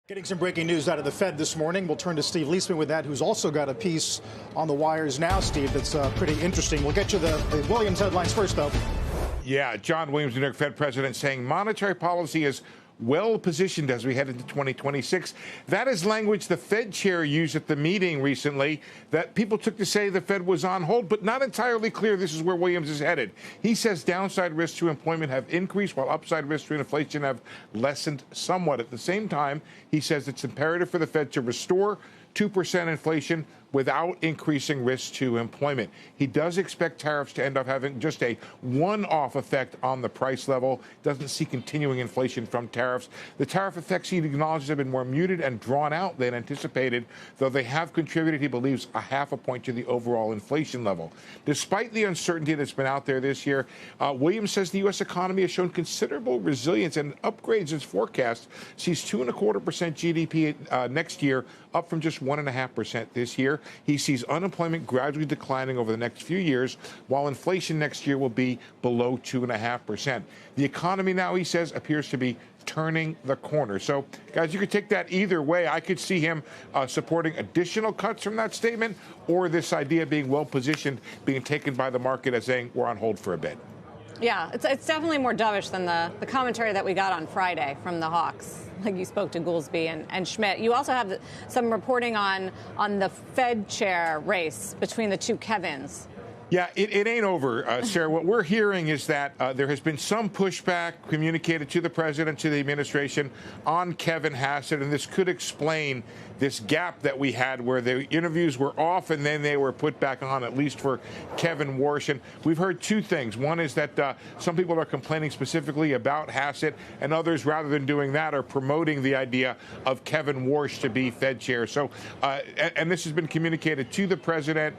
Getting some breaking news out of the Fed this morning. We'll turn to Steve Liesma with that, who's also got a piece on the wires now, Steve, that's pretty interesting. We'll get you the Williams headlines first, though. Yeah, John Williams, New York Fed president, saying monetary policy is well positioned as we head into 2026. That is language the Fed chair used at the meeting recently that people took to say the Fed was on hold, but not entirely clear this is where Williams is headed. He says downside risks to employment have increased while upside risks to inflation have lessened somewhat. At the same time, he says it's imperative for the Fed to restore 2% inflation without increasing risks to employment. He does expect tariffs to end up having just a one-off effect on the price level. Doesn't see continuing inflation from tariffs. The tariff effects, he acknowledges, have been more muted and drawn out than anticipated, though they have contributed, he believes, a half a point to the overall inflation level. Despite the uncertainty that's been out there this year, Williams says the U.S. economy has shown considerable resilience and upgrades its forecast. Sees 2.25% GDP next year, up from just 1.5% this year. He sees unemployment gradually declining over the next few years, while inflation next year will be below 2.5%. The economy now, he says, appears to be turning the corner. So, guys, you could take that either way. I could see him supporting additional cuts from that statement, or this idea being well positioned, being taken by the market as saying we're on hold for a bit. Yeah, it's definitely more dovish than the commentary that we got on Friday from the Hawks. Like you spoke to Goolsbee and Schmidt. You also have some reporting on the Fed chair race between the two Kevins. Yeah, it ain't over, Sarah. What we're hearing is that there has been some pushback communicated to the president, to the administration on Kevin Hassett, and this could explain this gap that we had where the interviews were off and then they were put back on, at least for Kevin Warsh. And we've heard two things. One is that some people are complaining specifically about Hassett, and others, rather than doing that, are promoting the idea of Kevin Warsh to be Fed chair. So, and this has been communicated to the president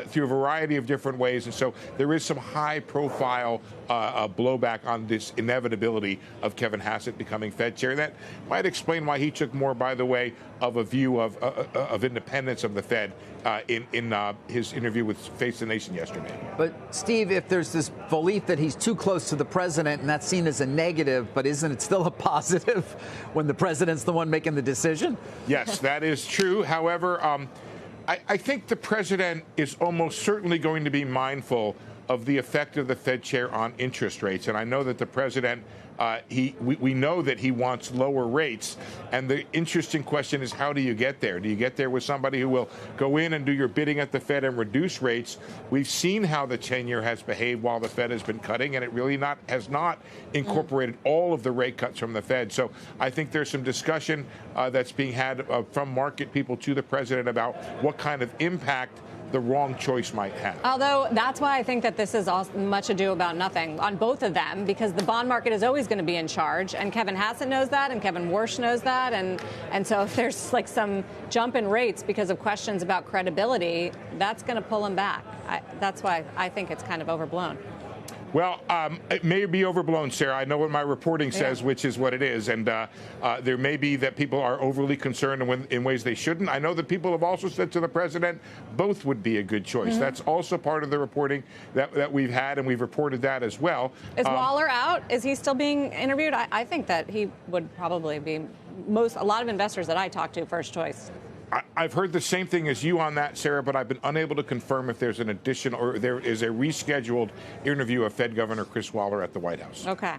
through a variety of different ways. And so there is some high-profile blowback on this inevitability of Kevin Hassett becoming Fed chair. That might explain why he took more, by the way, of a view of independence of the Fed in his interview with Face the Nation yesterday. But, Steve, if there's this belief that he's too close to the president and that's seen as a negative, but isn't it still a positive when the president's the one making the decision? Yes, that is true. However, I think the president is almost certainly going to be mindful of the effect of the Fed chair on interest rates. And I know that the president, we know that he wants lower rates. And the interesting question is, how do you get there? Do you get there with somebody who will go in and do your bidding at the Fed and reduce rates? We've seen how the 10-year has behaved while the Fed has been cutting, and it really has not incorporated all of the rate cuts from the Fed. So I think there's some discussion that's being had from market people to the president about what kind of impact the wrong choice might have. Although that's why I think that this is much ado about nothing on both of them, because the bond market is always going to be in charge, and Kevin Hassett knows that, and Kevin Warsh knows that, and so if there's like some jump in rates because of questions about credibility, that's going to pull him back. That's why I think it's kind of overblown. Well, it may be overblown, Sarah. I know what my reporting says, which is what it is. And there may be that people are overly concerned in ways they shouldn't. I know that people have also said to the president, both would be a good choice. Mm-hmm. That's also part of the reporting that we've had, and we've reported that as well. Is Waller out? Is he still being interviewed? I think that he would probably be a lot of investors that I talk to, first choice. I've heard the same thing as you on that, Sarah, but I've been unable to confirm if there's an additional or there is a rescheduled interview of Fed Governor Chris Waller at the White House. Okay.